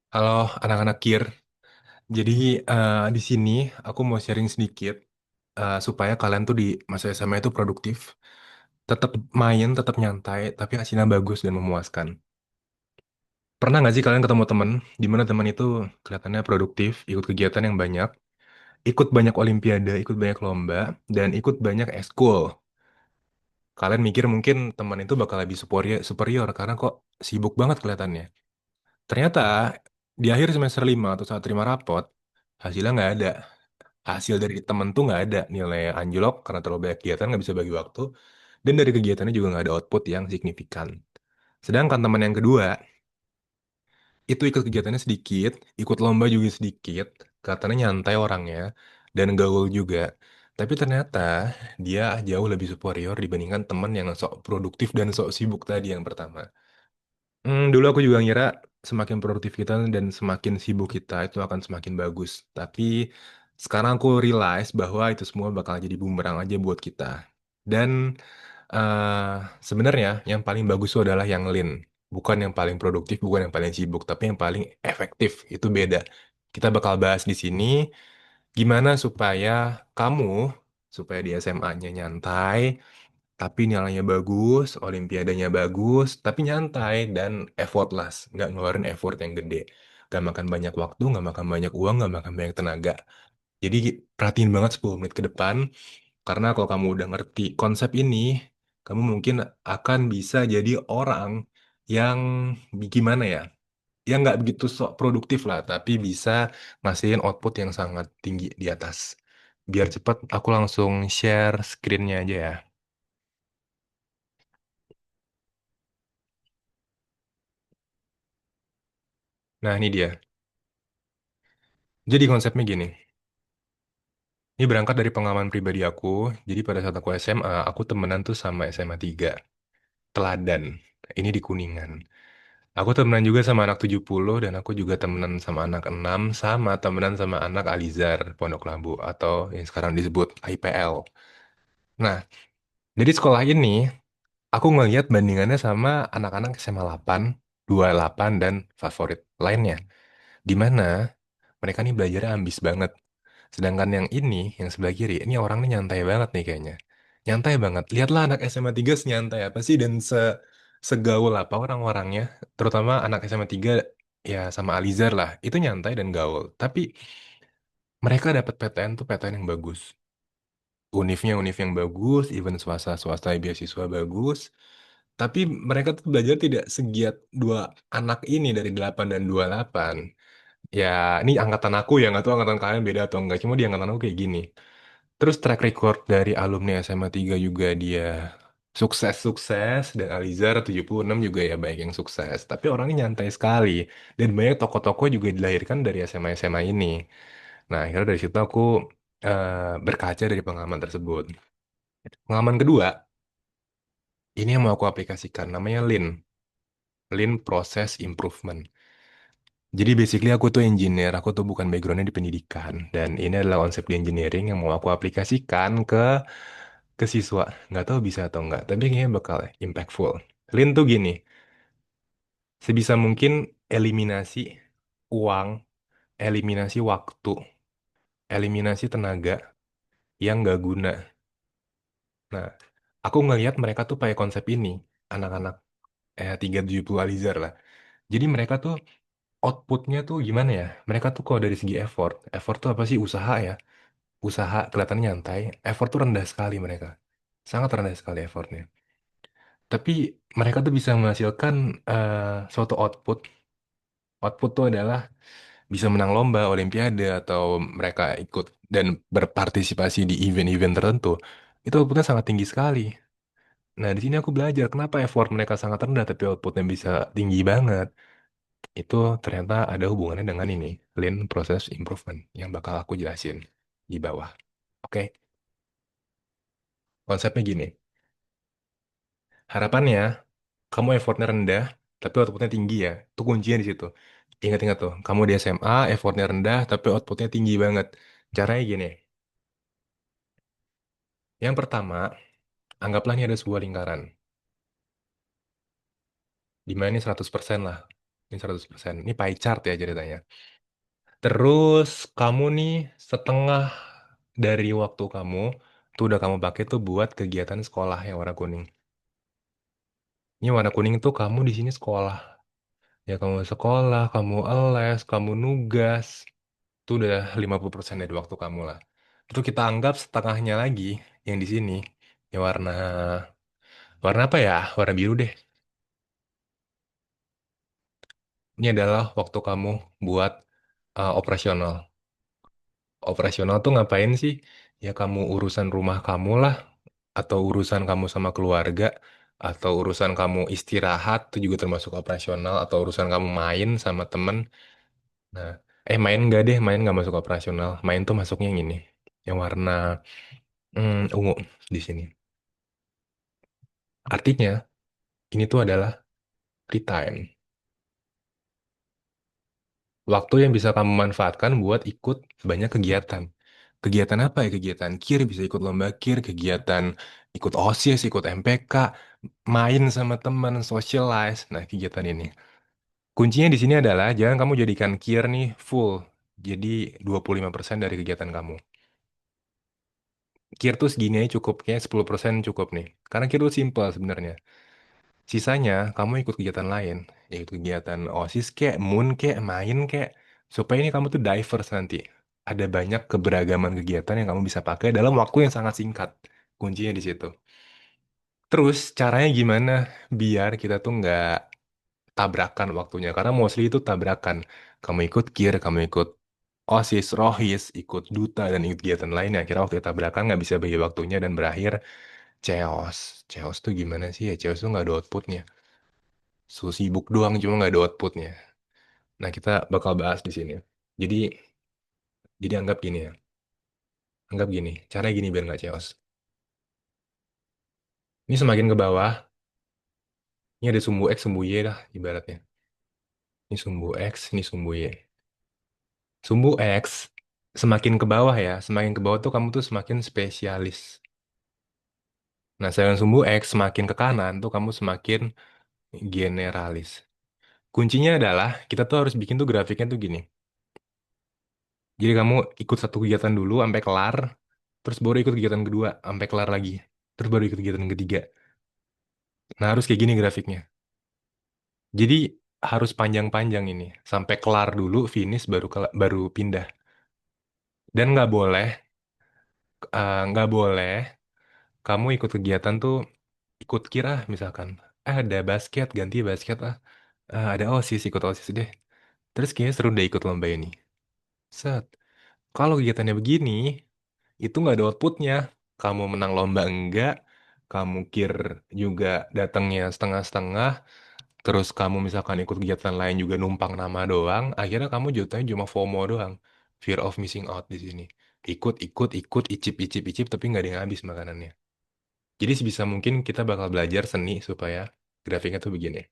Halo anak-anak KIR. Jadi di sini aku mau sharing sedikit supaya kalian tuh di masa SMA itu produktif, tetap main, tetap nyantai, tapi hasilnya bagus dan memuaskan. Pernah nggak sih kalian ketemu teman di mana teman itu kelihatannya produktif, ikut kegiatan yang banyak, ikut banyak olimpiade, ikut banyak lomba, dan ikut banyak ekskul. Kalian mikir mungkin teman itu bakal lebih superior, superior karena kok sibuk banget kelihatannya. Ternyata di akhir semester 5 atau saat terima rapot, hasilnya nggak ada. Hasil dari temen tuh nggak ada, nilai anjlok karena terlalu banyak kegiatan, nggak bisa bagi waktu, dan dari kegiatannya juga nggak ada output yang signifikan. Sedangkan teman yang kedua itu ikut kegiatannya sedikit, ikut lomba juga sedikit, katanya nyantai orangnya dan gaul juga, tapi ternyata dia jauh lebih superior dibandingkan teman yang sok produktif dan sok sibuk tadi yang pertama. Dulu aku juga ngira semakin produktif kita dan semakin sibuk kita itu akan semakin bagus. Tapi sekarang aku realize bahwa itu semua bakal jadi bumerang aja buat kita. Dan eh, sebenarnya yang paling bagus itu adalah yang lean. Bukan yang paling produktif, bukan yang paling sibuk, tapi yang paling efektif. Itu beda. Kita bakal bahas di sini gimana supaya kamu, supaya di SMA-nya nyantai, tapi nilainya bagus, olimpiadanya bagus, tapi nyantai dan effortless, nggak ngeluarin effort yang gede. Nggak makan banyak waktu, nggak makan banyak uang, nggak makan banyak tenaga. Jadi perhatiin banget 10 menit ke depan, karena kalau kamu udah ngerti konsep ini, kamu mungkin akan bisa jadi orang yang gimana ya, yang nggak begitu sok produktif lah, tapi bisa ngasihin output yang sangat tinggi di atas. Biar cepat, aku langsung share screen-nya aja ya. Nah, ini dia. Jadi konsepnya gini, ini berangkat dari pengalaman pribadi aku. Jadi pada saat aku SMA, aku temenan tuh sama SMA 3, Teladan. Ini di Kuningan. Aku temenan juga sama anak 70 dan aku juga temenan sama anak 6 sama temenan sama anak Alizar, Pondok Labu, atau yang sekarang disebut IPL. Nah, dari sekolah ini, aku ngeliat bandingannya sama anak-anak SMA 8, 28, dan favorit lainnya. Di mana mereka nih belajarnya ambis banget. Sedangkan yang ini, yang sebelah kiri, ini orangnya nyantai banget nih kayaknya. Nyantai banget. Lihatlah anak SMA 3 senyantai apa sih dan segaul apa orang-orangnya. Terutama anak SMA 3 ya sama Alizar lah. Itu nyantai dan gaul. Tapi mereka dapat PTN tuh PTN yang bagus. Univnya univ yang bagus, even swasta-swasta beasiswa bagus. Tapi mereka tuh belajar tidak segiat dua anak ini dari 8 dan 28. Ya, ini angkatan aku ya, nggak tahu angkatan kalian beda atau enggak. Cuma di angkatan aku kayak gini. Terus track record dari alumni SMA 3 juga dia sukses-sukses dan Alizar 76 juga ya banyak yang sukses. Tapi orangnya nyantai sekali dan banyak tokoh-tokoh juga dilahirkan dari SMA-SMA ini. Nah, akhirnya dari situ aku berkaca dari pengalaman tersebut. Pengalaman kedua, ini yang mau aku aplikasikan namanya Lean. Lean Process Improvement. Jadi basically aku tuh engineer, aku tuh bukan backgroundnya di pendidikan. Dan ini adalah konsep di engineering yang mau aku aplikasikan ke siswa. Nggak tahu bisa atau nggak, tapi kayaknya bakal impactful. Lean tuh gini, sebisa mungkin eliminasi uang, eliminasi waktu, eliminasi tenaga yang nggak guna. Nah, aku ngelihat mereka tuh pakai konsep ini, anak-anak 370 Alizar lah. Jadi mereka tuh outputnya tuh gimana ya? Mereka tuh kalau dari segi effort, effort tuh apa sih usaha ya? Usaha kelihatannya nyantai, effort tuh rendah sekali mereka. Sangat rendah sekali effortnya. Tapi mereka tuh bisa menghasilkan suatu output. Output tuh adalah bisa menang lomba, olimpiade, atau mereka ikut dan berpartisipasi di event-event tertentu. Itu outputnya sangat tinggi sekali. Nah, di sini aku belajar kenapa effort mereka sangat rendah tapi outputnya bisa tinggi banget. Itu ternyata ada hubungannya dengan ini, Lean Process Improvement, yang bakal aku jelasin di bawah. Oke, konsepnya gini. Harapannya, kamu effortnya rendah, tapi outputnya tinggi ya. Itu kuncinya di situ. Ingat-ingat tuh, kamu di SMA, effortnya rendah, tapi outputnya tinggi banget. Caranya gini. Yang pertama, anggaplah ini ada sebuah lingkaran. Di mana ini 100% lah. Ini 100%. Ini pie chart ya ceritanya. Terus kamu nih setengah dari waktu kamu tuh udah kamu pakai tuh buat kegiatan sekolah yang warna kuning. Ini warna kuning tuh kamu di sini sekolah. Ya kamu sekolah, kamu les, kamu nugas. Itu udah 50% dari waktu kamu lah. Terus kita anggap setengahnya lagi yang di sini. Yang warna warna apa ya? Warna biru deh. Ini adalah waktu kamu buat operasional. Operasional tuh ngapain sih? Ya kamu urusan rumah kamu lah, atau urusan kamu sama keluarga, atau urusan kamu istirahat itu juga termasuk operasional, atau urusan kamu main sama temen. Nah, main nggak deh, main nggak masuk operasional. Main tuh masuknya yang ini, yang warna ungu di sini. Artinya, ini tuh adalah free time. Waktu yang bisa kamu manfaatkan buat ikut banyak kegiatan. Kegiatan apa ya? Kegiatan kir, bisa ikut lomba kir, kegiatan ikut OSIS, ikut MPK, main sama teman, socialize. Nah, kegiatan ini. Kuncinya di sini adalah jangan kamu jadikan kir nih full. Jadi 25% dari kegiatan kamu. Kir tuh segini aja cukup, kayak 10% cukup nih. Karena kir tuh simple sebenarnya. Sisanya kamu ikut kegiatan lain, yaitu kegiatan OSIS kayak, moon kayak, main kayak, supaya ini kamu tuh diverse nanti. Ada banyak keberagaman kegiatan yang kamu bisa pakai dalam waktu yang sangat singkat. Kuncinya di situ. Terus caranya gimana biar kita tuh nggak tabrakan waktunya? Karena mostly itu tabrakan. Kamu ikut KIR, kamu ikut OSIS, ROHIS, ikut duta, dan ikut kegiatan lainnya. Akhirnya waktu tabrakan nggak bisa bagi waktunya dan berakhir chaos. Chaos tuh gimana sih ya? Chaos tuh nggak ada outputnya. So sibuk doang cuma nggak ada outputnya. Nah, kita bakal bahas di sini. Jadi, anggap gini ya. Anggap gini. Caranya gini biar nggak chaos. Ini semakin ke bawah, ini ada sumbu X, sumbu Y dah ibaratnya. Ini sumbu X, ini sumbu Y. Sumbu X, semakin ke bawah ya. Semakin ke bawah tuh kamu tuh semakin spesialis. Nah, sedangkan sumbu X semakin ke kanan tuh kamu semakin generalis. Kuncinya adalah kita tuh harus bikin tuh grafiknya tuh gini. Jadi kamu ikut satu kegiatan dulu sampai kelar, terus baru ikut kegiatan kedua sampai kelar lagi. Terus baru ikut kegiatan ketiga. Nah, harus kayak gini grafiknya. Jadi harus panjang-panjang ini sampai kelar dulu, finish baru baru pindah. Dan nggak boleh kamu ikut kegiatan tuh ikut kira misalkan. Ada basket, ganti basket ah. Ada OSIS, ikut OSIS deh. Terus kayaknya seru deh ikut lomba ini. Set. Kalau kegiatannya begini, itu nggak ada outputnya. Kamu menang lomba enggak, kamu kir juga datangnya setengah-setengah, terus kamu misalkan ikut kegiatan lain juga numpang nama doang, akhirnya kamu jatuhnya cuma FOMO doang. Fear of missing out di sini. Ikut, ikut, ikut, icip, icip, icip, tapi nggak ada yang habis makanannya. Jadi sebisa mungkin kita bakal belajar seni supaya grafiknya tuh begini.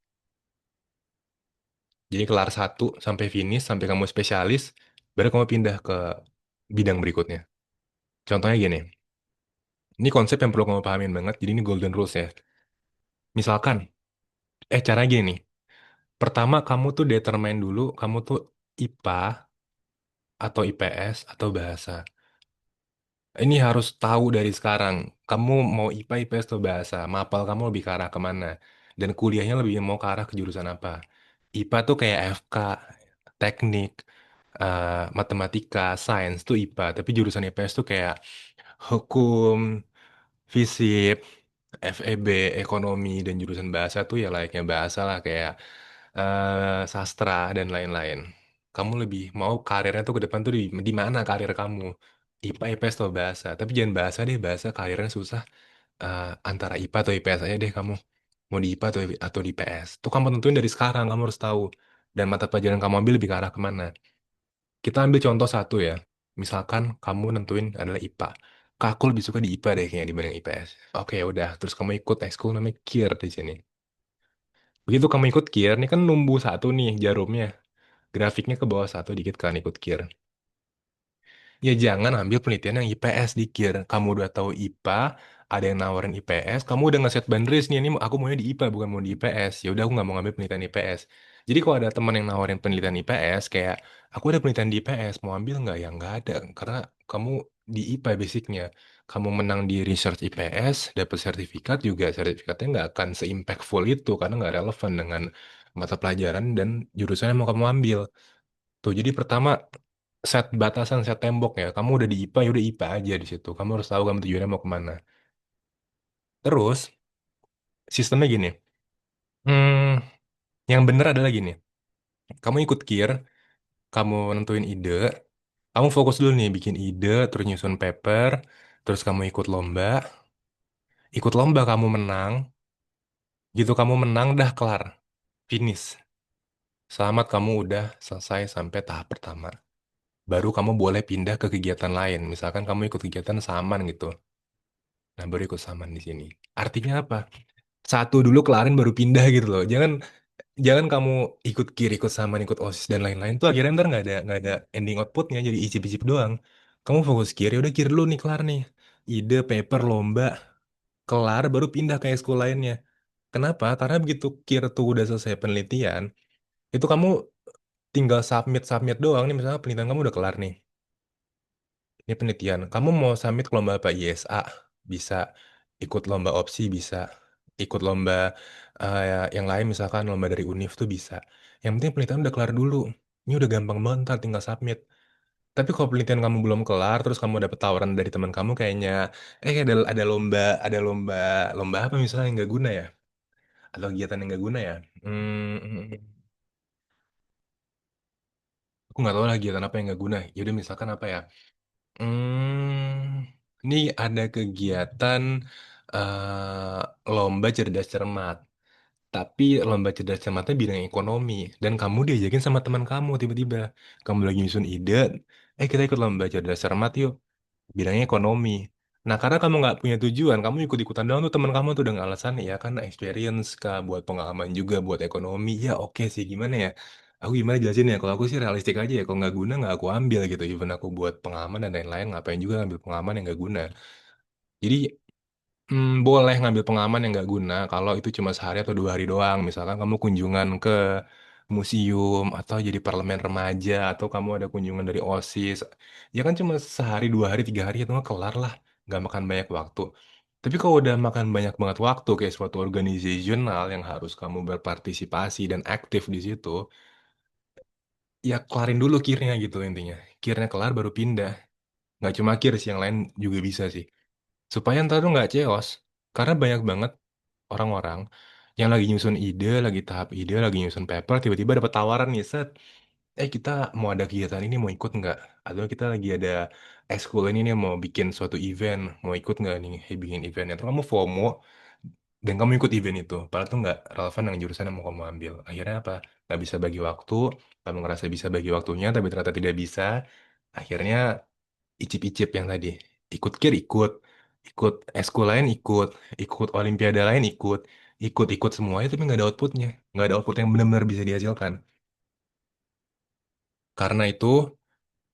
Jadi kelar satu sampai finish, sampai kamu spesialis, baru kamu pindah ke bidang berikutnya. Contohnya gini, ini konsep yang perlu kamu pahamin banget, jadi ini golden rules ya. Misalkan, cara gini nih, pertama kamu tuh determine dulu, kamu tuh IPA atau IPS atau bahasa. Ini harus tahu dari sekarang. Kamu mau IPA, IPS atau bahasa. Mapel kamu lebih ke arah kemana. Dan kuliahnya lebih mau ke arah ke jurusan apa. IPA tuh kayak FK, teknik, matematika, sains tuh IPA. Tapi jurusan IPS tuh kayak hukum, fisip, FEB, ekonomi, dan jurusan bahasa tuh ya layaknya bahasa lah kayak sastra dan lain-lain. Kamu lebih mau karirnya tuh ke depan tuh di mana karir kamu? IPA, IPS atau bahasa? Tapi jangan bahasa deh, bahasa karirnya susah. Antara IPA atau IPS aja deh kamu. Mau di IPA atau di PS. Tuh kamu tentuin dari sekarang, kamu harus tahu. Dan mata pelajaran kamu ambil lebih ke arah kemana. Kita ambil contoh satu ya. Misalkan kamu nentuin adalah IPA. Kak, aku lebih suka di IPA deh kayaknya dibanding IPS. Oke, udah. Terus kamu ikut ekskul namanya KIR di sini. Begitu kamu ikut KIR, ini kan numbu satu nih jarumnya. Grafiknya ke bawah satu dikit kan ikut KIR. Ya jangan ambil penelitian yang IPS di KIR. Kamu udah tahu IPA, ada yang nawarin IPS, kamu udah ngeset boundaries nih, ini aku maunya di IPA bukan mau di IPS. Ya udah aku nggak mau ngambil penelitian IPS. Jadi kalau ada teman yang nawarin penelitian IPS, kayak aku ada penelitian di IPS, mau ambil nggak? Ya nggak ada, karena kamu di IPA basicnya. Kamu menang di research IPS, dapat sertifikat juga, sertifikatnya nggak akan se-impactful itu, karena nggak relevan dengan mata pelajaran dan jurusan yang mau kamu ambil. Tuh, jadi pertama set batasan, set tembok ya. Kamu udah di IPA, ya udah IPA aja di situ. Kamu harus tahu kamu tujuannya mau kemana. Terus sistemnya gini. Hmm, yang bener adalah gini. Kamu ikut KIR, kamu nentuin ide, kamu fokus dulu nih bikin ide, terus nyusun paper, terus kamu ikut lomba kamu menang, gitu kamu menang dah kelar, finish. Selamat kamu udah selesai sampai tahap pertama. Baru kamu boleh pindah ke kegiatan lain. Misalkan kamu ikut kegiatan saman gitu. Nah, baru ikut saman di sini. Artinya apa? Satu dulu kelarin baru pindah gitu loh. Jangan jangan kamu ikut kiri, ikut saman, ikut OSIS dan lain-lain tuh akhirnya ntar nggak ada ending outputnya jadi icip-icip doang. Kamu fokus kiri, udah kiri dulu nih kelar nih. Ide, paper, lomba, kelar baru pindah ke ekskul lainnya. Kenapa? Karena begitu kira tuh udah selesai penelitian, itu kamu tinggal submit doang nih. Misalnya penelitian kamu udah kelar nih. Ini penelitian. Kamu mau submit ke lomba apa? ISA bisa, ikut lomba opsi bisa, ikut lomba yang lain misalkan lomba dari UNIF tuh bisa. Yang penting penelitian udah kelar dulu. Ini udah gampang banget, ntar tinggal submit. Tapi kalau penelitian kamu belum kelar, terus kamu dapet tawaran dari teman kamu kayaknya, ada lomba, lomba apa misalnya yang nggak guna ya? Atau kegiatan yang nggak guna ya? Aku nggak tahu lagi kegiatan apa yang nggak guna. Yaudah misalkan apa ya? Ini ada kegiatan lomba cerdas cermat. Tapi lomba cerdas cermatnya bidang ekonomi. Dan kamu diajakin sama teman kamu tiba-tiba. Kamu lagi nyusun ide, kita ikut lomba cerdas cermat yuk. Bidangnya ekonomi. Nah, karena kamu nggak punya tujuan, kamu ikut-ikutan doang tuh teman kamu tuh dengan alasan ya karena experience kah, buat pengalaman juga, buat ekonomi. Ya oke sih, gimana ya? Aku gimana jelasin ya? Kalau aku sih realistik aja ya. Kalau nggak guna nggak aku ambil gitu. Even aku buat pengalaman dan lain-lain, ngapain juga ngambil pengalaman yang nggak guna. Jadi boleh ngambil pengalaman yang nggak guna kalau itu cuma sehari atau 2 hari doang. Misalkan kamu kunjungan ke museum atau jadi parlemen remaja atau kamu ada kunjungan dari OSIS. Ya kan cuma sehari, 2 hari, 3 hari itu mah kelar lah. Nggak makan banyak waktu. Tapi kalau udah makan banyak banget waktu kayak suatu organizasional yang harus kamu berpartisipasi dan aktif di situ, ya kelarin dulu kirnya gitu intinya. Kirnya kelar baru pindah. Nggak cuma kir sih, yang lain juga bisa sih. Supaya ntar tuh nggak chaos. Karena banyak banget orang-orang yang lagi nyusun ide, lagi tahap ide, lagi nyusun paper, tiba-tiba dapat tawaran nih, set, kita mau ada kegiatan ini, mau ikut nggak? Atau kita lagi ada ekskul ini nih, mau bikin suatu event, mau ikut nggak nih, bikin event. Atau kamu FOMO, dan kamu ikut event itu. Padahal tuh nggak relevan dengan jurusan yang mau kamu ambil. Akhirnya apa? Nggak bisa bagi waktu, kamu ngerasa bisa bagi waktunya, tapi ternyata tidak bisa. Akhirnya icip-icip yang tadi ikut kir ikut eskul lain ikut olimpiade lain ikut semuanya tapi nggak ada outputnya, nggak ada output yang benar-benar bisa dihasilkan. Karena itu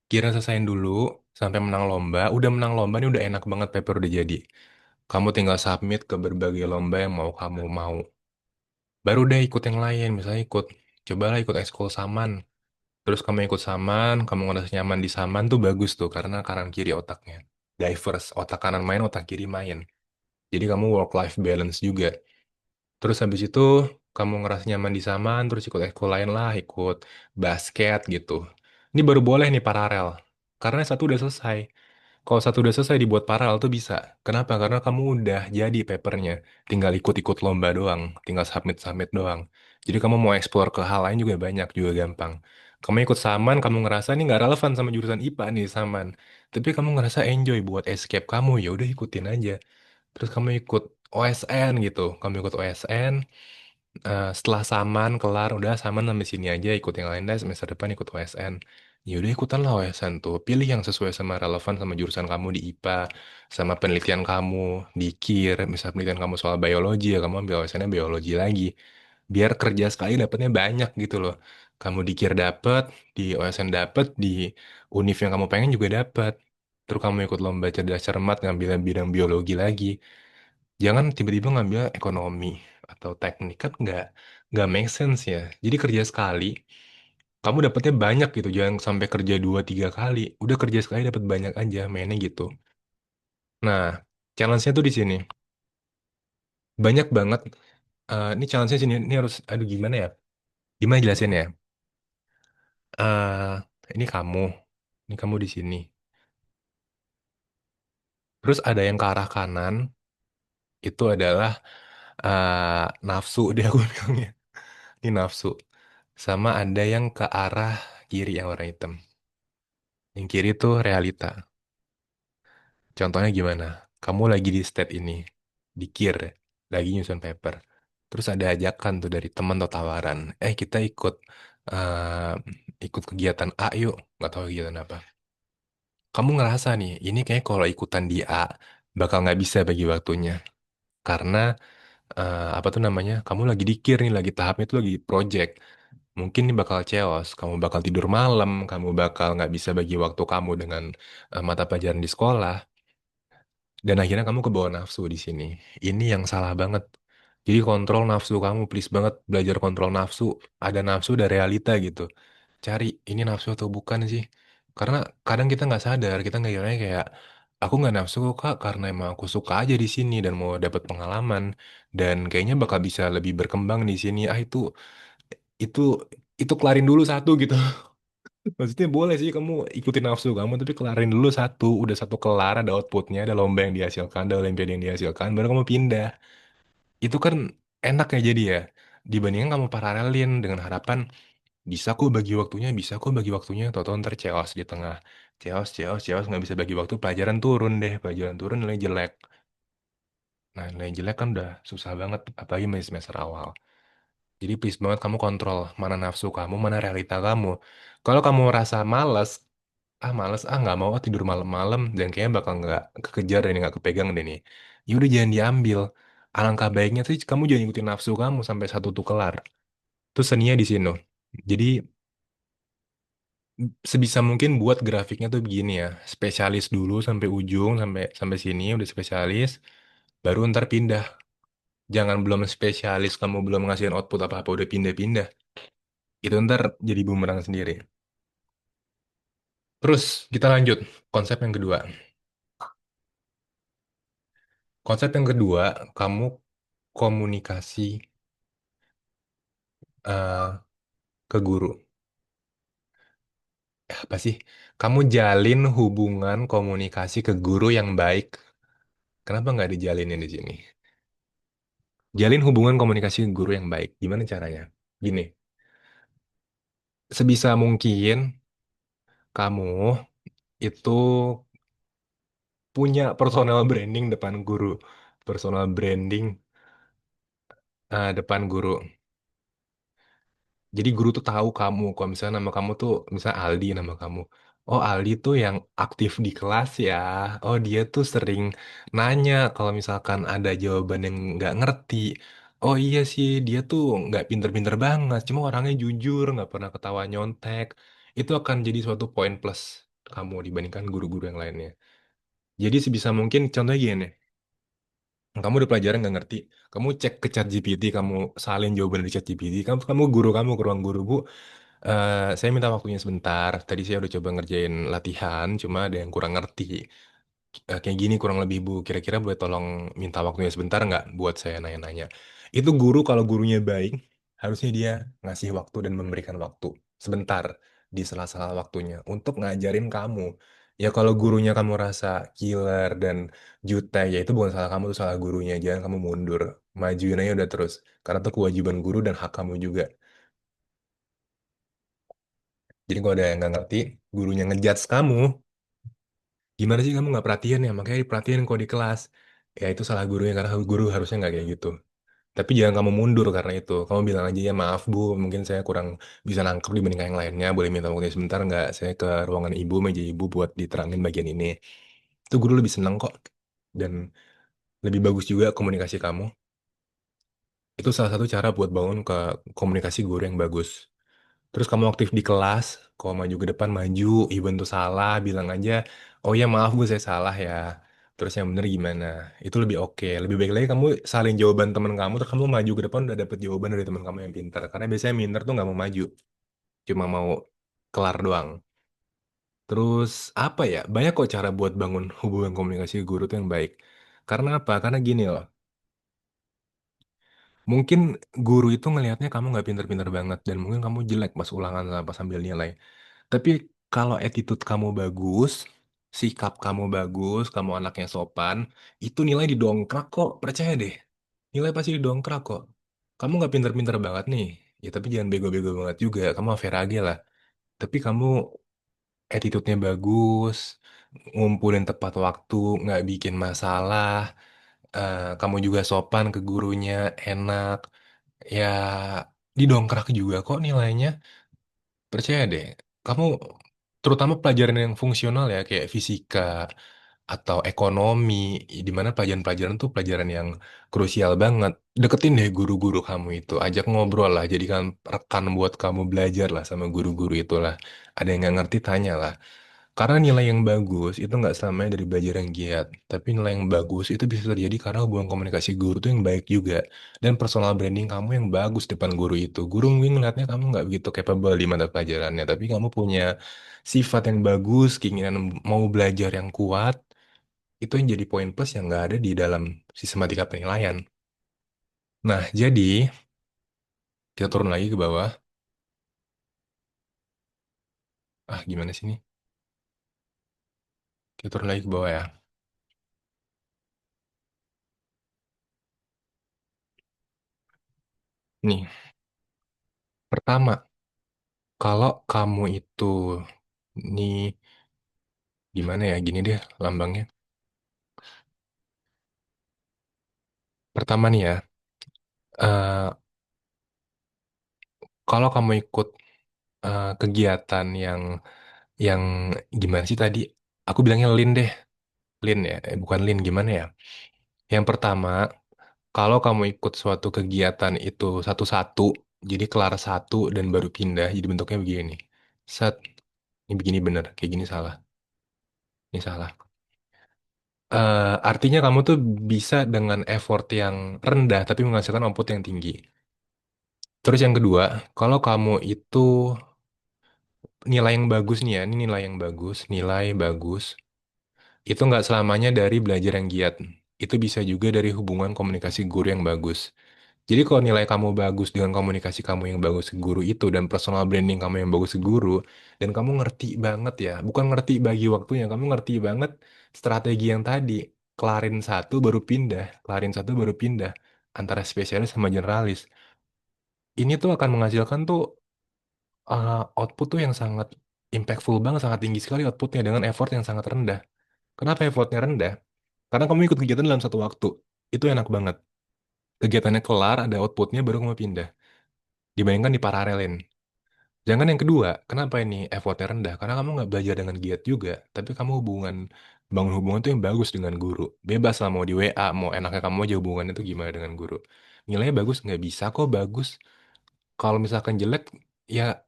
kira selesaiin dulu sampai menang lomba. Udah menang lomba nih udah enak banget, paper udah jadi, kamu tinggal submit ke berbagai lomba yang mau kamu mau. Baru deh ikut yang lain, misalnya cobalah ikut ekskul saman. Terus kamu ikut saman, kamu ngerasa nyaman di saman tuh bagus tuh karena kanan kiri otaknya diverse, otak kanan main, otak kiri main. Jadi kamu work life balance juga. Terus habis itu kamu ngerasa nyaman di saman, terus ikut ekskul lain lah, ikut basket gitu. Ini baru boleh nih paralel. Karena satu udah selesai. Kalau satu udah selesai dibuat paralel tuh bisa. Kenapa? Karena kamu udah jadi papernya. Tinggal ikut-ikut lomba doang. Tinggal submit-submit doang. Jadi kamu mau explore ke hal lain juga banyak, juga gampang. Kamu ikut saman, kamu ngerasa ini nggak relevan sama jurusan IPA nih saman. Tapi kamu ngerasa enjoy buat escape kamu, ya udah ikutin aja. Terus kamu ikut OSN gitu. Kamu ikut OSN, setelah saman kelar, udah saman sampai sini aja, ikut yang lain deh, semester depan ikut OSN. Ya udah ikutan lah OSN tuh. Pilih yang sesuai sama relevan sama jurusan kamu di IPA, sama penelitian kamu di KIR. Misal penelitian kamu soal biologi ya, kamu ambil OSN-nya biologi lagi. Biar kerja sekali dapatnya banyak gitu loh. Kamu di KIR dapet, di OSN dapet, di univ yang kamu pengen juga dapet. Terus kamu ikut lomba cerdas cermat ngambil bidang biologi lagi. Jangan tiba-tiba ngambil ekonomi atau teknik, kan nggak make sense ya. Jadi kerja sekali, kamu dapatnya banyak gitu. Jangan sampai kerja dua tiga kali. Udah kerja sekali dapat banyak aja, mainnya gitu. Nah, challenge-nya tuh di sini. Banyak banget. Ini challenge-nya sini. Ini harus, aduh gimana ya? Gimana jelasin ya? eh ini kamu di sini. Terus ada yang ke arah kanan, itu adalah nafsu dia aku bilangnya. Ini nafsu. Sama ada yang ke arah kiri yang warna hitam. Yang kiri tuh realita. Contohnya gimana? Kamu lagi di state ini, di kir, lagi nyusun paper. Terus ada ajakan tuh dari teman atau tawaran. Kita ikut kegiatan A yuk. Nggak tahu kegiatan apa. Kamu ngerasa nih, ini kayak kalau ikutan di A, bakal nggak bisa bagi waktunya. Karena, apa tuh namanya, kamu lagi dikir nih, lagi tahapnya itu lagi project. Mungkin ini bakal chaos, kamu bakal tidur malam, kamu bakal nggak bisa bagi waktu kamu dengan mata pelajaran di sekolah. Dan akhirnya kamu kebawa nafsu di sini. Ini yang salah banget. Jadi kontrol nafsu kamu, please banget belajar kontrol nafsu. Ada nafsu, ada realita gitu. Cari ini nafsu atau bukan sih. Karena kadang kita nggak sadar, kita nggak kiranya kayak aku nggak nafsu kok Kak karena emang aku suka aja di sini dan mau dapat pengalaman dan kayaknya bakal bisa lebih berkembang di sini. Itu itu kelarin dulu satu gitu. Maksudnya boleh sih kamu ikutin nafsu kamu tapi kelarin dulu satu. Udah satu kelar ada outputnya, ada lomba yang dihasilkan, ada olimpiade yang dihasilkan, baru kamu pindah. Itu kan enak ya jadi ya. Dibandingkan kamu paralelin dengan harapan bisa kok bagi waktunya, bisa kok bagi waktunya, tau-tau ntar chaos di tengah. Chaos, chaos, chaos, nggak bisa bagi waktu, pelajaran turun deh, pelajaran turun nilai jelek. Nah, nilai jelek kan udah susah banget, apalagi masih semester awal. Jadi please banget kamu kontrol mana nafsu kamu, mana realita kamu. Kalau kamu rasa males, nggak mau tidur malam-malam, dan kayaknya bakal nggak kekejar dan nggak kepegang deh nih. Ya udah jangan diambil. Alangkah baiknya sih kamu jangan ikutin nafsu kamu sampai satu tuh kelar. Terus seninya di sini. Jadi sebisa mungkin buat grafiknya tuh begini ya, spesialis dulu sampai ujung, sampai sampai sini udah spesialis, baru ntar pindah. Jangan belum spesialis kamu belum ngasihin output apa-apa udah pindah-pindah. Itu ntar jadi bumerang sendiri. Terus kita lanjut konsep yang kedua. Konsep yang kedua, kamu komunikasi eh, ke guru. Apa sih? Kamu jalin hubungan komunikasi ke guru yang baik. Kenapa nggak dijalinin di sini? Jalin hubungan komunikasi ke guru yang baik. Gimana caranya? Gini, sebisa mungkin kamu itu punya personal branding depan guru. Personal branding depan guru. Jadi guru tuh tahu kamu. Kalau misalnya nama kamu tuh, misalnya Aldi nama kamu. Oh Aldi tuh yang aktif di kelas ya. Oh dia tuh sering nanya kalau misalkan ada jawaban yang nggak ngerti. Oh iya sih dia tuh nggak pinter-pinter banget. Cuma orangnya jujur, nggak pernah ketawa nyontek. Itu akan jadi suatu poin plus kamu dibandingkan guru-guru yang lainnya. Jadi sebisa mungkin contohnya gini. Kamu udah pelajaran nggak ngerti, kamu cek ke ChatGPT, kamu salin jawaban dari ChatGPT, kamu guru kamu ke ruang guru bu, saya minta waktunya sebentar. Tadi saya udah coba ngerjain latihan, cuma ada yang kurang ngerti. Kayak gini kurang lebih bu. Kira-kira boleh tolong minta waktunya sebentar nggak buat saya nanya-nanya. Itu guru kalau gurunya baik, harusnya dia ngasih waktu dan memberikan waktu sebentar di sela-sela waktunya untuk ngajarin kamu. Ya kalau gurunya kamu rasa killer dan jutek, ya itu bukan salah kamu, itu salah gurunya. Jangan kamu mundur. Majuin aja udah terus. Karena itu kewajiban guru dan hak kamu juga. Jadi kalau ada yang nggak ngerti, gurunya ngejudge kamu, gimana sih kamu nggak perhatian ya? Makanya diperhatiin kok di kelas. Ya itu salah gurunya karena guru harusnya nggak kayak gitu. Tapi jangan kamu mundur karena itu. Kamu bilang aja ya maaf bu, mungkin saya kurang bisa nangkep dibandingkan yang lainnya. Boleh minta waktu sebentar nggak? Saya ke ruangan ibu, meja ibu buat diterangin bagian ini. Itu guru lebih senang kok. Dan lebih bagus juga komunikasi kamu. Itu salah satu cara buat bangun ke komunikasi guru yang bagus. Terus kamu aktif di kelas, kalau maju ke depan maju, even tuh salah, bilang aja, oh ya maaf bu saya salah ya. terus yang bener gimana. Itu lebih oke. Lebih baik lagi kamu salin jawaban teman kamu, terus kamu maju ke depan udah dapet jawaban dari teman kamu yang pintar. Karena biasanya minter tuh nggak mau maju, cuma mau kelar doang. Terus apa ya? Banyak kok cara buat bangun hubungan komunikasi guru tuh yang baik. Karena apa? Karena gini loh. Mungkin guru itu ngelihatnya kamu nggak pinter-pinter banget dan mungkin kamu jelek pas ulangan apa sambil nilai. Tapi kalau attitude kamu bagus, sikap kamu bagus, kamu anaknya sopan, itu nilai didongkrak kok. Percaya deh. Nilai pasti didongkrak kok. Kamu nggak pinter-pinter banget nih. Ya tapi jangan bego-bego banget juga. Kamu fair aja lah. Tapi kamu attitude-nya bagus, ngumpulin tepat waktu, nggak bikin masalah, kamu juga sopan ke gurunya, enak, ya didongkrak juga kok nilainya. Percaya deh, kamu terutama pelajaran yang fungsional ya, kayak fisika atau ekonomi, di mana pelajaran-pelajaran tuh pelajaran yang krusial banget. Deketin deh guru-guru kamu itu, ajak ngobrol lah, jadikan rekan buat kamu belajar lah sama guru-guru itulah. Ada yang nggak ngerti, tanya lah. Karena nilai yang bagus itu nggak selamanya dari belajar yang giat, tapi nilai yang bagus itu bisa terjadi karena hubungan komunikasi guru itu yang baik juga, dan personal branding kamu yang bagus depan guru itu. Guru mungkin ngeliatnya kamu nggak begitu capable di mata pelajarannya, tapi kamu punya sifat yang bagus, keinginan mau belajar yang kuat, itu yang jadi poin plus yang nggak ada di dalam sistematika penilaian. Nah, jadi kita turun lagi ke bawah. Gimana sih ini? Kita turun lagi ke bawah ya. Nih, pertama, kalau kamu itu nih gimana ya? Gini deh lambangnya. Pertama nih ya, eh, kalau kamu ikut kegiatan yang gimana sih tadi? Aku bilangnya lin deh, lin ya, bukan lin gimana ya? Yang pertama, kalau kamu ikut suatu kegiatan itu satu-satu, jadi kelar satu dan baru pindah, jadi bentuknya begini. Set, ini begini bener, kayak gini salah, ini salah. Artinya kamu tuh bisa dengan effort yang rendah tapi menghasilkan output yang tinggi. Terus yang kedua, kalau kamu itu nilai yang bagus nih ya, ini nilai yang bagus, nilai bagus, itu nggak selamanya dari belajar yang giat. Itu bisa juga dari hubungan komunikasi guru yang bagus. Jadi kalau nilai kamu bagus dengan komunikasi kamu yang bagus ke guru itu dan personal branding kamu yang bagus ke guru, dan kamu ngerti banget ya, bukan ngerti bagi waktunya, kamu ngerti banget strategi yang tadi, kelarin satu baru pindah, kelarin satu baru pindah antara spesialis sama generalis. Ini tuh akan menghasilkan tuh output tuh yang sangat impactful banget, sangat tinggi sekali outputnya dengan effort yang sangat rendah. Kenapa effortnya rendah? Karena kamu ikut kegiatan dalam satu waktu. Itu enak banget. Kegiatannya kelar, ada outputnya, baru kamu pindah. Dibandingkan diparalelin. Jangan yang kedua, kenapa ini effortnya rendah? Karena kamu nggak belajar dengan giat juga, tapi kamu bangun hubungan tuh yang bagus dengan guru. Bebas lah mau di WA, mau enaknya kamu aja hubungan itu gimana dengan guru. Nilainya bagus, nggak bisa kok bagus. Kalau misalkan jelek, ya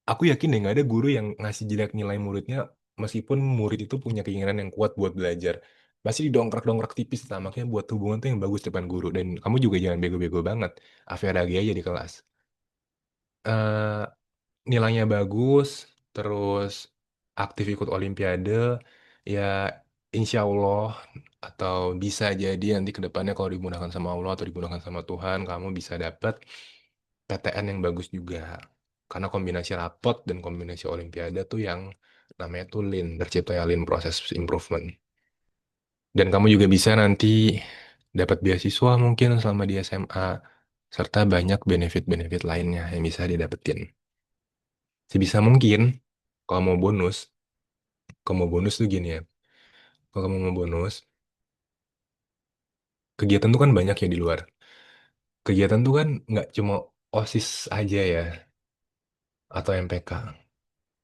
aku yakin deh nggak ada guru yang ngasih jelek nilai muridnya meskipun murid itu punya keinginan yang kuat buat belajar. Pasti didongkrak-dongkrak tipis lah, makanya buat hubungan tuh yang bagus depan guru. Dan kamu juga jangan bego-bego banget. Average aja di kelas. eh Nilainya bagus, terus aktif ikut Olimpiade, ya insya Allah atau bisa jadi nanti ke depannya kalau dimudahkan sama Allah atau dimudahkan sama Tuhan, kamu bisa dapat PTN yang bagus juga. Karena kombinasi rapot dan kombinasi Olimpiade tuh yang namanya tuh Lean, tercipta Lean Process Improvement. Dan kamu juga bisa nanti dapat beasiswa mungkin selama di SMA, serta banyak benefit-benefit lainnya yang bisa didapetin. Sebisa mungkin, kalau mau bonus, kalau mau bonus tuh gini ya. Kalau kamu mau bonus, kegiatan tuh kan banyak ya di luar. Kegiatan tuh kan nggak cuma OSIS aja ya, atau MPK.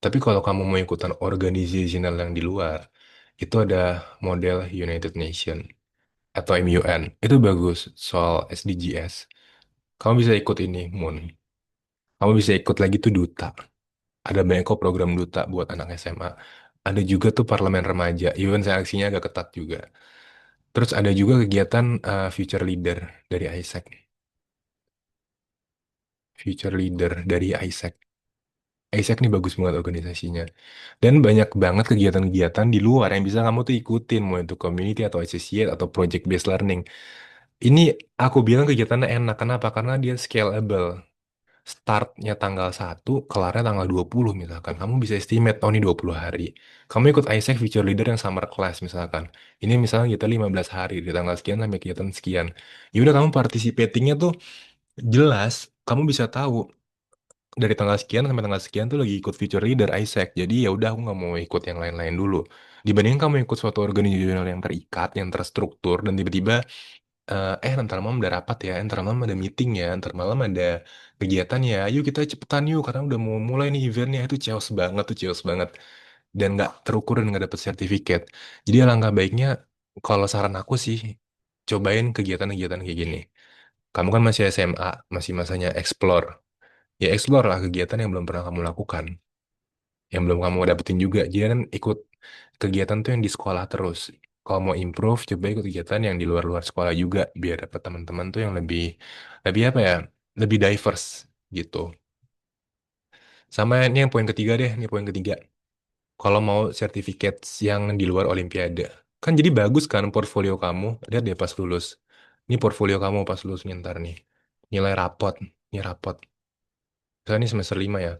Tapi kalau kamu mau ikutan organizational yang di luar, itu ada model United Nation atau MUN. Itu bagus soal SDGs. Kamu bisa ikut ini, Moon. Kamu bisa ikut lagi tuh duta. Ada banyak kok program duta buat anak SMA. Ada juga tuh parlemen remaja, even seleksinya agak ketat juga. Terus ada juga kegiatan future leader dari ISEC. Future leader dari ISEC. ISEC nih bagus banget organisasinya. Dan banyak banget kegiatan-kegiatan di luar yang bisa kamu tuh ikutin, mau itu community atau associate atau project based learning. Ini aku bilang kegiatannya enak. Kenapa? Karena dia scalable. Startnya tanggal 1, kelarnya tanggal 20 misalkan. Kamu bisa estimate, oh ini 20 hari. Kamu ikut ISEC Future Leader yang summer class misalkan. Ini misalnya kita 15 hari, di tanggal sekian sampai kegiatan sekian. Ya udah kamu participatingnya tuh jelas, kamu bisa tahu dari tanggal sekian sampai tanggal sekian tuh lagi ikut Future Leader ISEC. Jadi ya udah aku nggak mau ikut yang lain-lain dulu. Dibandingin kamu ikut suatu organisasional yang terikat, yang terstruktur, dan tiba-tiba ntar malam ada rapat ya, ntar malam ada meeting ya, ntar malam ada kegiatan ya, yuk kita cepetan yuk, karena udah mau mulai nih eventnya, itu chaos banget, dan nggak terukur dan nggak dapet sertifikat. Jadi alangkah baiknya, kalau saran aku sih, cobain kegiatan-kegiatan kayak gini. Kamu kan masih SMA, masih masanya explore. Ya explore lah kegiatan yang belum pernah kamu lakukan, yang belum kamu dapetin juga. Jadi kan ikut kegiatan tuh yang di sekolah terus. Kalau mau improve, coba ikut kegiatan yang di luar-luar sekolah juga, biar dapat teman-teman tuh yang lebih, lebih apa ya, lebih diverse gitu. Sama ini yang poin ketiga deh, ini poin ketiga. Kalau mau sertifikat yang di luar Olimpiade, kan jadi bagus kan portfolio kamu. Lihat deh pas lulus. Ini portfolio kamu pas lulus nih ntar nih. Nilai rapot, ini rapot. Misalnya ini semester 5 ya.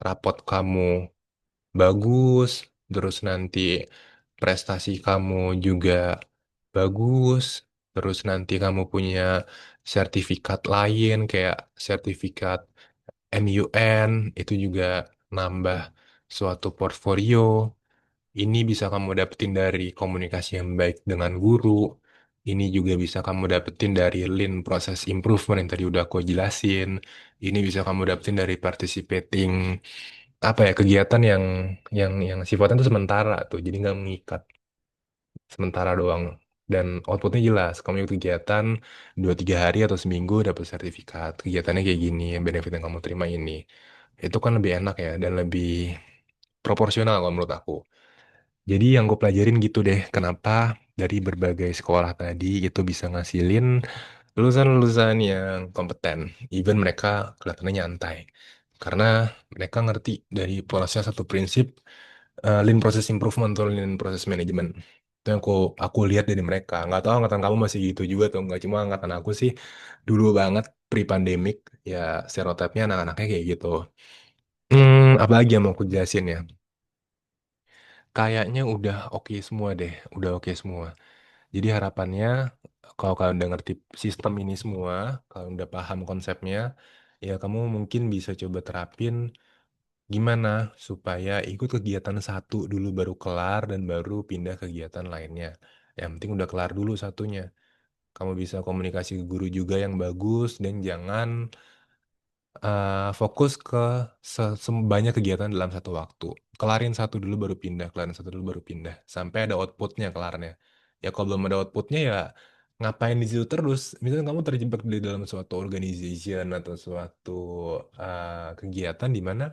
Rapot kamu bagus, terus nanti prestasi kamu juga bagus, terus nanti kamu punya sertifikat lain kayak sertifikat MUN, itu juga nambah suatu portfolio. Ini bisa kamu dapetin dari komunikasi yang baik dengan guru. Ini juga bisa kamu dapetin dari Lean Process Improvement yang tadi udah aku jelasin. Ini bisa kamu dapetin dari participating apa ya, kegiatan yang sifatnya itu sementara tuh, jadi nggak mengikat, sementara doang, dan outputnya jelas. Kamu ikut kegiatan 2-3 hari atau seminggu dapat sertifikat kegiatannya kayak gini, benefit yang kamu terima ini, itu kan lebih enak ya dan lebih proporsional kalau menurut aku. Jadi yang gue pelajarin gitu deh, kenapa dari berbagai sekolah tadi itu bisa ngasilin lulusan-lulusan yang kompeten, even mereka kelihatannya nyantai. Karena mereka ngerti dari polanya satu prinsip, lean process improvement atau lean process management. Itu yang aku lihat dari mereka. Nggak tahu angkatan kamu masih gitu juga atau nggak, cuma angkatan aku sih dulu banget pre-pandemic, ya stereotipnya anak-anaknya kayak gitu. Apalagi yang mau aku jelasin ya? Kayaknya udah oke semua deh, udah oke semua. Jadi harapannya, kalau kalian udah ngerti sistem ini semua, kalau udah paham konsepnya, ya kamu mungkin bisa coba terapin gimana supaya ikut kegiatan satu dulu baru kelar dan baru pindah kegiatan lainnya. Yang penting udah kelar dulu satunya. Kamu bisa komunikasi ke guru juga yang bagus dan jangan fokus ke banyak kegiatan dalam satu waktu. Kelarin satu dulu baru pindah, kelarin satu dulu baru pindah. Sampai ada outputnya kelarnya. Ya kalau belum ada outputnya ya ngapain di situ terus. Misalnya kamu terjebak di dalam suatu organization atau suatu kegiatan di mana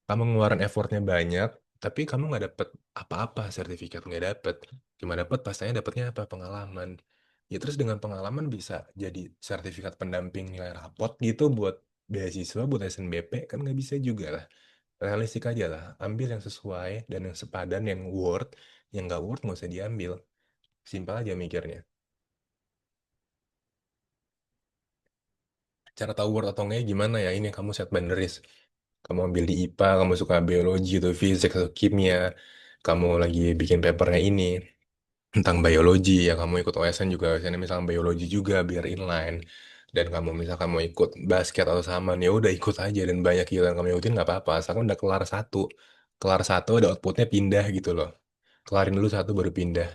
kamu ngeluarin effortnya banyak, tapi kamu nggak dapet apa-apa, sertifikat nggak dapet. Cuma dapet pastinya dapetnya apa? Pengalaman. Ya terus dengan pengalaman bisa jadi sertifikat pendamping nilai rapot gitu buat beasiswa, buat SNBP, kan nggak bisa juga lah. Realistik aja lah, ambil yang sesuai dan yang sepadan, yang worth, yang nggak worth nggak usah diambil. Simpel aja mikirnya. Cara tahu worth atau enggak gimana ya? Ini kamu set boundaries. Kamu ambil di IPA, kamu suka biologi atau fisik atau kimia, kamu lagi bikin papernya ini tentang biologi, ya kamu ikut OSN juga, OSN misalnya biologi juga biar inline. Dan kamu misalkan mau ikut basket atau sama, ya udah ikut aja, dan banyak yang kamu ikutin nggak apa-apa, asalkan udah kelar satu ada outputnya pindah gitu loh. Kelarin dulu satu baru pindah,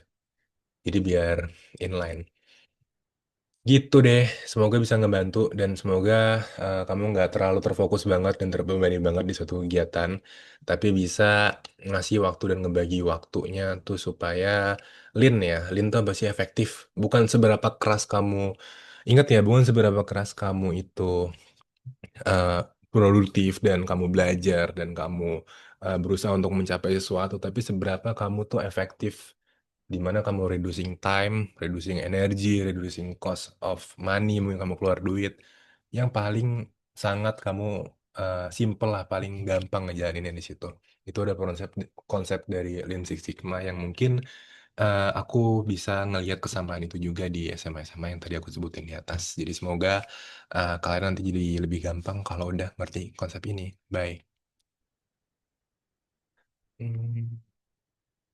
jadi biar inline. Gitu deh, semoga bisa ngebantu dan semoga kamu nggak terlalu terfokus banget dan terbebani banget di suatu kegiatan, tapi bisa ngasih waktu dan ngebagi waktunya tuh supaya lean ya. Lean tuh pasti efektif. Bukan seberapa keras kamu, ingat ya, bukan seberapa keras kamu itu eh, produktif dan kamu belajar dan kamu berusaha untuk mencapai sesuatu, tapi seberapa kamu tuh efektif di mana kamu reducing time, reducing energy, reducing cost of money, mungkin kamu keluar duit, yang paling sangat kamu simple lah, paling gampang ngejalaninnya di situ. Itu ada konsep konsep dari Lean Six Sigma yang mungkin aku bisa ngelihat kesamaan itu juga di SMA-SMA yang tadi aku sebutin di atas. Jadi semoga kalian nanti jadi lebih gampang kalau udah ngerti konsep ini. Bye. Hmm.